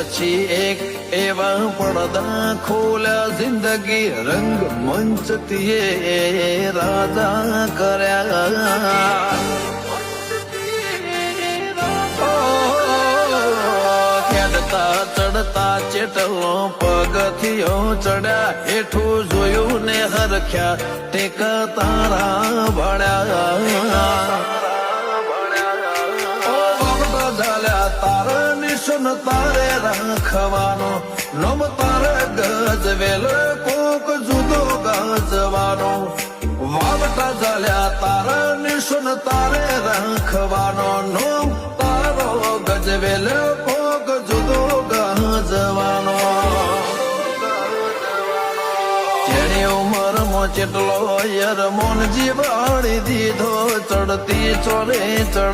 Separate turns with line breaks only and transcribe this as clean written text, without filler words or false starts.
પછી એક એવા પડદા ખોલ્યા જિંદગી રંગ મંચતીએ રાજા કર્યા ચડતા ચેટલો પગથિયો ચડ્યા હેઠું જોયું ને હરખ્યા ટેક તારા ભણ્યા ઝાલ્યા તારા નિશન તારે રાખવાનો નમ તારે ગજવેલ કોક જુદો ગજવાનો વાવટા ઝાલ્યા તારા નિશન તારે રાખવાનો નમ તારો ગજવેલ કોક જુદો ગજવાનો જેની ઉંમરમાં ચેટલો યરમોન જીવાડી દીધો ચડતી ચોરે ચડ